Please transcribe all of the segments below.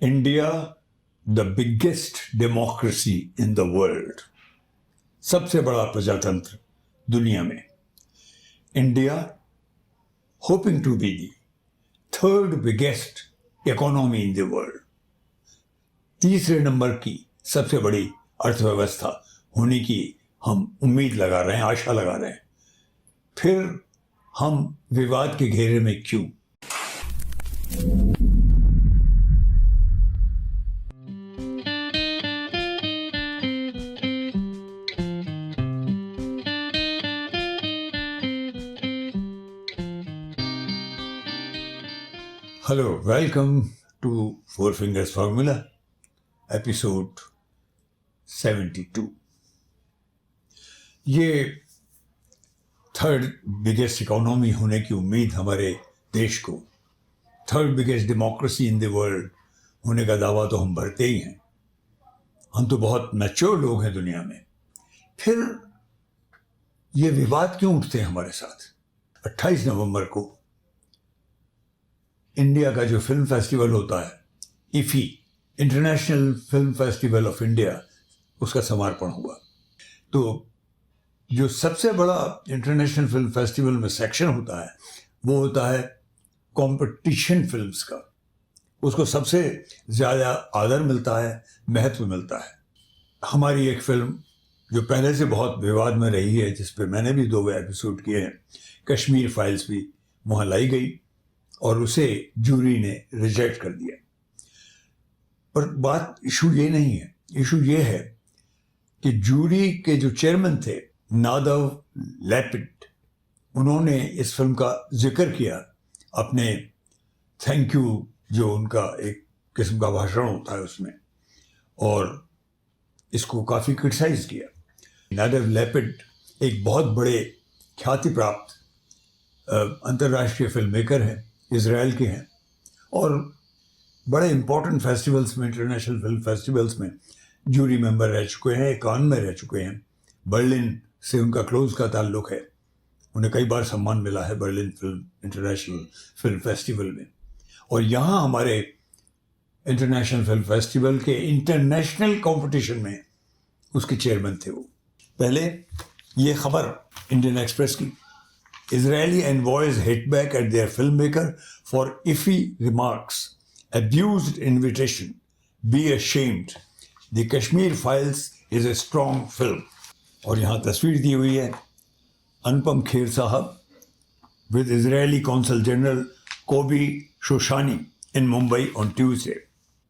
India the biggest democracy in the world, सबसे बड़ा प्रजातंत्र दुनिया में। India hoping to be the third biggest economy in the world, तीसरे नंबर की सबसे बड़ी अर्थव्यवस्था होने की हम उम्मीद लगा रहे हैं, आशा लगा रहे हैं। फिर हम विवाद के घेरे में क्यों? Hello, welcome to four fingers formula episode 72। ये थर्ड बिगेस्ट इकोनॉमी होने की उम्मीद हमारे देश को, third biggest democracy in the world होने का दावा तो हम भरते ही हैं। हम तो बहुत मैच्योर लोग हैं दुनिया में। फिर ये विवाद क्यों उठते हैं हमारे साथ? 28 नवंबर को इंडिया का जो फिल्म फेस्टिवल होता है, IFFI, international film festival of India, उसका समापन हुआ। तो जो सबसे बड़ा इंटरनेशनल फिल्म फेस्टिवल में सेक्शन होता है वो होता है कंपटीशन फिल्म्स का। उसको सबसे ज़्यादा आदर मिलता है, महत्व मिलता है। हमारी एक फिल्म जो पहले से बहुत विवाद में रही है, जिस पे मैंने भी 2 एपिसोड किए हैं, कश्मीर फाइल्स, भी वहाँ लाई गई और उसे जूरी ने रिजेक्ट कर दिया। पर बात इशू ये नहीं है। इशू ये है कि जूरी के जो चेयरमैन थे, नादव लैपिड, उन्होंने इस फिल्म का जिक्र किया अपने थैंक यू, जो उनका एक किस्म का भाषण होता है उसमें, और इसको काफ़ी क्रिटिसाइज किया। नादव लैपिड एक बहुत बड़े ख्याति प्राप्त अंतर्राष्ट्रीय फिल्म मेकर हैं, इजराइल के हैं, और बड़े इम्पोर्टेंट फेस्टिवल्स में, इंटरनेशनल फिल्म फेस्टिवल्स में जूरी मेंबर रह चुके हैं, कान में रह चुके हैं। बर्लिन से उनका क्लोज का ताल्लुक़ है। उन्हें कई बार सम्मान मिला है Berlin film international film festival में। और यहाँ हमारे इंटरनेशनल फिल्म फेस्टिवल के इंटरनेशनल कंपटीशन में उसके चेयरमैन थे वो। पहले ये खबर इंडियन एक्सप्रेस की, Israeli envoys hit back at their filmmaker for iffy remarks. Abused invitation. Be ashamed. The Kashmir Files is a strong film. और यहाँ तस्वीर दी हुई है अनुपम खेर साहब with Israeli Consul General Kobi Shoshani in Mumbai on Tuesday.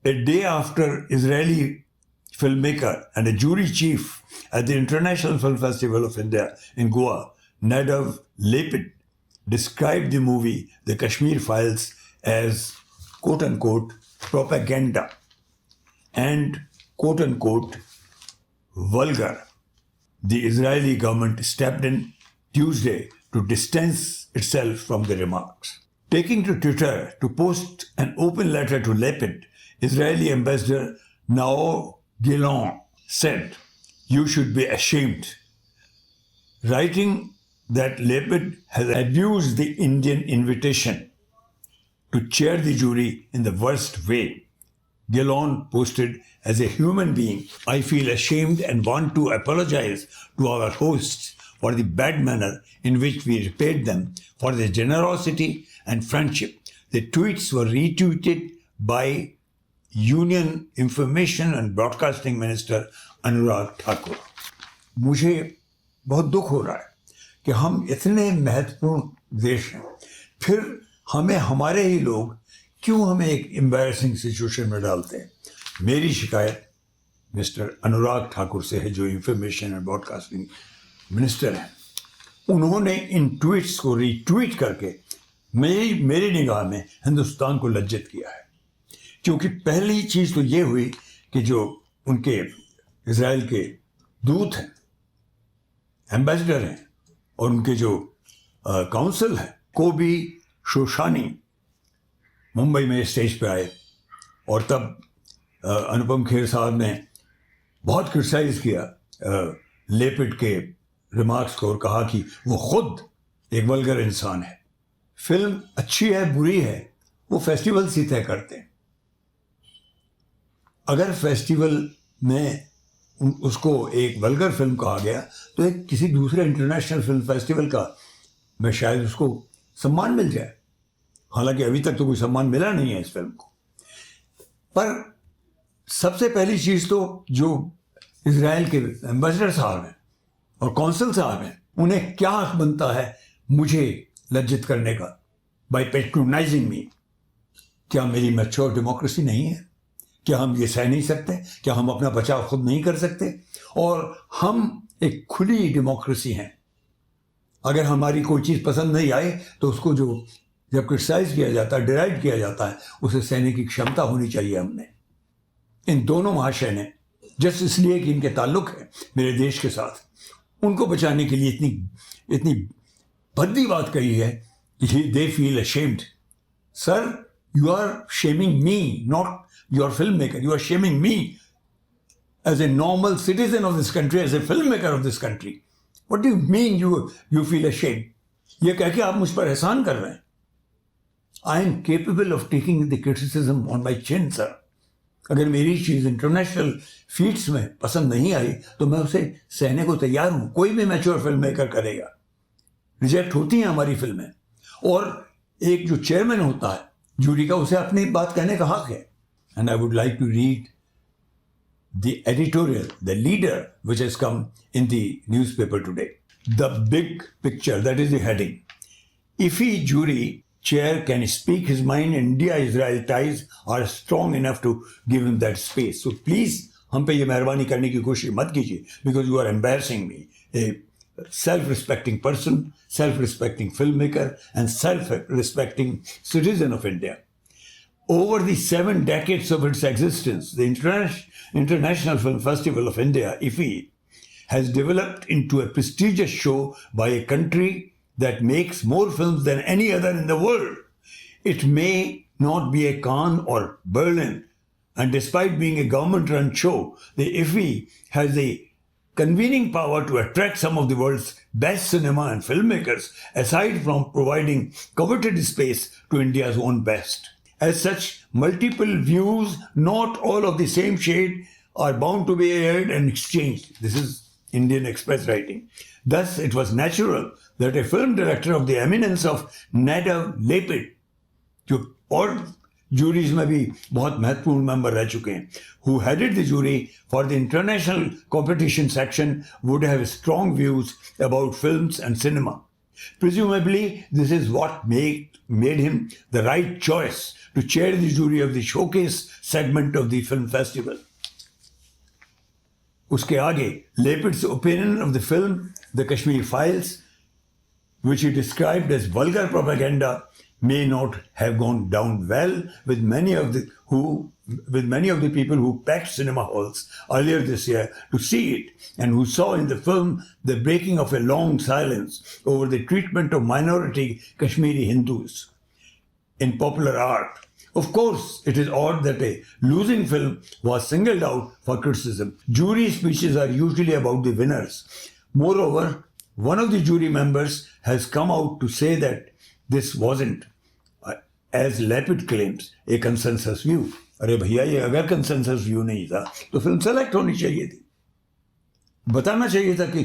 A day after Israeli filmmaker and a jury chief at the International Film Festival of India in Goa, Nadav Lapid, described the movie The Kashmir Files as quote-unquote propaganda and quote-unquote vulgar. The Israeli government stepped in Tuesday to distance itself from the remarks. Taking to Twitter to post an open letter to Lapid, Israeli Ambassador Nadav said, "You should be ashamed." Writing that Lapid has abused the Indian invitation to chair the jury in the worst way. Gillon posted, "As a human being, I feel ashamed and want to apologize to our hosts for the bad manner in which we repaid them for their generosity and friendship." The tweets were retweeted by Union Information and Broadcasting Minister Anurag Thakur. मुझे बहुत दुख हो रहा है कि हम इतने महत्वपूर्ण देश हैं, फिर हमें हमारे ही लोग क्यों हमें एक एम्बैरेसिंग सिचुएशन में डालते हैं। मेरी शिकायत मिस्टर अनुराग ठाकुर से है, जो इंफॉर्मेशन एंड ब्रॉडकास्टिंग मिनिस्टर हैं। उन्होंने इन ट्वीट्स को रीट्वीट करके मेरी निगाह में हिंदुस्तान को लज्जित किया है। क्योंकि पहली चीज़ तो ये हुई कि जो उनके इजराइल के दूत हैं, एम्बेसडर हैं, और उनके जो काउंसिल है, कोबी शोशानी, मुंबई में स्टेज पे आए, और तब अनुपम खेर साहब ने बहुत क्रिटिसाइज किया लेपिड के रिमार्क्स को और कहा कि वो खुद एक वल्गर इंसान है। फिल्म अच्छी है बुरी है वो फेस्टिवल्स ही तय करते हैं। अगर फेस्टिवल में उसको एक वल्गर फिल्म कहा गया तो एक किसी दूसरे इंटरनेशनल फिल्म फेस्टिवल का में शायद उसको सम्मान मिल जाए। हालांकि अभी तक तो कोई सम्मान मिला नहीं है इस फिल्म को। पर सबसे पहली चीज़ तो जो इजराइल के एम्बेसडर साहब हैं और कौंसल साहब हैं, उन्हें क्या हक बनता है मुझे लज्जित करने का, बाय पेट्रोनाइजिंग मी। क्या मेरी मैच्योर डेमोक्रेसी नहीं है? क्या हम ये सह नहीं सकते? क्या हम अपना बचाव खुद नहीं कर सकते? और हम एक खुली डेमोक्रेसी हैं। अगर हमारी कोई चीज़ पसंद नहीं आए तो उसको जो जब क्रिटिसाइज किया जाता है, डिराइड किया जाता है, उसे सहने की क्षमता होनी चाहिए हमने। इन दोनों महाशय ने जस्ट इसलिए कि इनके ताल्लुक है मेरे देश के साथ, उनको बचाने के लिए इतनी भद्दी बात कही है कि they feel ashamed. Sir, you are shaming me, not your film maker. You are shaming me as a normal citizen of this country, as a film maker of this country. What do you mean you feel ashamed? ये कह के आप मुझ पर एहसान कर रहे हैं। I am capable of taking the criticism on my chin sir. अगर मेरी चीज़ इंटरनेशनल फीट्स में पसंद नहीं आई तो मैं उसे सहने को तैयार हूँ। कोई भी मैच्योर फिल्म मेकर करेगा। रिजेक्ट होती हैं हमारी फिल्में, और एक जो चेयरमैन होता है जूरी का, उसे अपनी बात कहने का हक है। And I would like to read the editorial, the leader which has come in the newspaper today. The big picture, that is the heading. IFFI jury chair can speak his mind. India-Israel ties are strong enough to give him that space. So please, हम पे ये मेहरबानी करने की कोशिश मत कीजिए, because you are embarrassing me, a self-respecting person, self-respecting filmmaker, and self-respecting citizen of India. Over the 7 decades of its existence, the International Film Festival of India, IFFI, has developed into a prestigious show by a country that makes more films than any other in the world. It may not be a Cannes or Berlin, and despite being a government-run show, the IFFI has the convening power to attract some of the world's best cinema and filmmakers, aside from providing coveted space to India's own best. As such, multiple views, not all of the same shade, are bound to be aired and exchanged. This is Indian Express writing. Thus, it was natural that a film director of the eminence of Nadav Lapid, जो और juries में भी बहुत महत्वपूर्ण member रह चुके हैं, who headed the jury for the international competition section, would have strong views about films and cinema. Presumably, this is what made him the right choice to chair the jury of the showcase segment of the film festival. उसके आगे, Lapid's opinion of the film, The Kashmir Files, which he described as vulgar propaganda, may not have gone down well with many of the people who packed cinema halls earlier this year to see it, and who saw in the film the breaking of a long silence over the treatment of minority Kashmiri Hindus in popular art. Of course, it is odd that a losing film was singled out for criticism. Jury speeches are usually about the winners. Moreover, one of the jury members has come out to say that this wasn't, as Lapid claims, a consensus view. अरे भैया, ये अगर consensus view नहीं था तो film select होनी चाहिए थी। बताना चाहिए था कि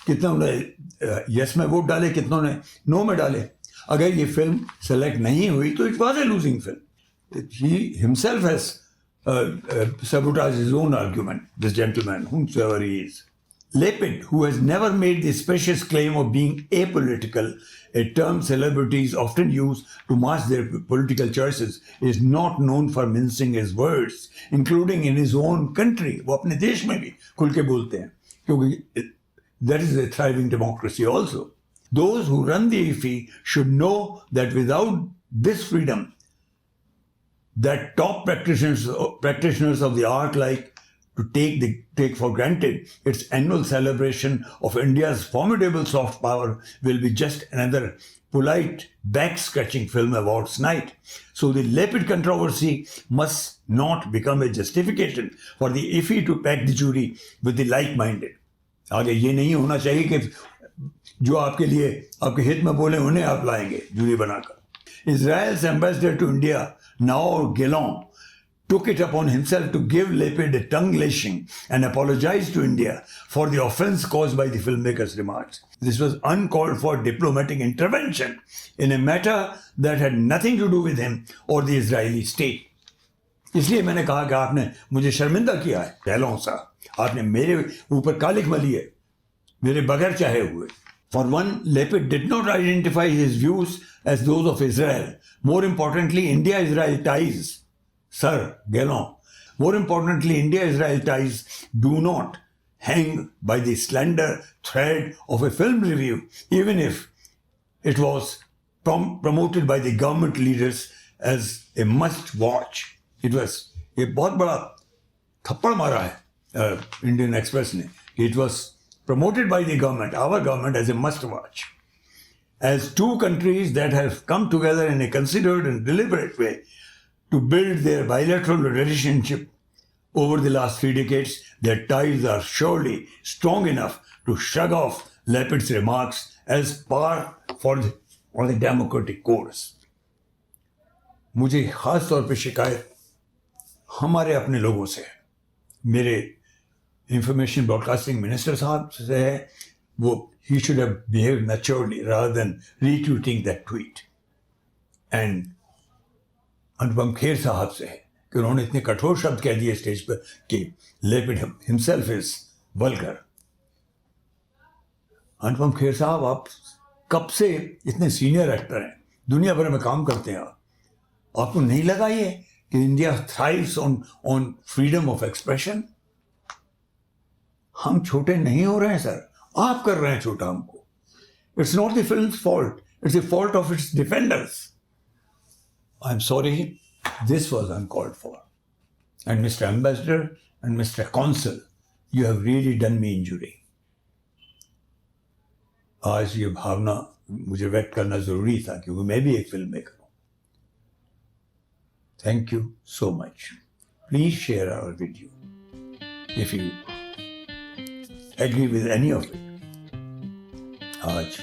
कितनों ने यस में वोट डाले, कितनों ने नो में डाले। अगर ये फिल्म सेलेक्ट नहीं हुई तो it was a losing film. He himself has sabotaged his own argument, this gentleman, whomsoever he is. Lapid, who has never made the specious claim of being apolitical, a term celebrities often use to mask their political choices, is not known for mincing his words, including in his own country. वो अपने देश में भी खुल के बोलते हैं, क्योंकि that is a thriving democracy also. Those who run the IFFI should know that without this freedom, that top practitioners of the art like to take for granted its annual celebration of India's formidable soft power will be just another polite back-scratching film awards night. So the Lapid controversy must not become a justification for the IFFI to pack the jury with the like-minded. आगे ये नहीं होना चाहिए कि जो आपके लिए आपके हित में बोले उन्हें आप लाएंगे जूरी बनाकर. Israel's ambassador to India, Naor Gilon, took it upon himself to give Lapid a tongue lashing and apologized to India for the offense caused by the filmmaker's remarks. This was uncalled for diplomatic intervention in a matter that had nothing to do with him or the Israeli state. इसलिए मैंने कहा कि आपने मुझे शर्मिंदा किया है, पहलों सा आपने मेरे ऊपर कालिक मली है, मेरे बगैर चाहे हुए. For one, Lapid did not identify his views as those of Israel. More importantly, India-Israel ties, Sir Gallon, more importantly, India-Israel ties do not hang by the slender thread of a film review, even if it was promoted by the government leaders as a must-watch. It was a बहुत बड़ा थप्पड़ मारा है Indian express ने. It was promoted by the government, our government, as a must-watch. As two countries that have come together in a considered and deliberate way to build their bilateral relationship over the last 3 decades, their ties are surely strong enough to shrug off Lapid's remarks as par for the democratic course. मुझे खास तौर पे शिकायत हमारे अपने लोगों से है, मेरे इंफॉर्मेशन ब्रॉडकास्टिंग मिनिस्टर साहब से है. वो he should have behaved maturely rather than retweeting that tweet. And Anupam Kher साहब से है कि उन्होंने इतने कठोर शब्द कह दिए स्टेज पर कि Lapid himself is vulgar. Anupam Kher साहब, आप कब से इतने सीनियर एक्टर हैं, दुनिया भर में काम करते हैं, आपको नहीं लगा ये कि India thrives on freedom of expression? हम छोटे नहीं हो रहे हैं सर, आप कर रहे हैं छोटा हमको. It's not the films fault, it's the fault of its defenders. I am sorry, this was uncalled for. And mister ambassador and mister consul, you have really done me injury. आज ये भावना मुझे व्यक्त करना जरूरी था क्योंकि मैं भी एक फिल्म मेकर हूँ. Thank you so much. Please share our video if you agree with any of it. आज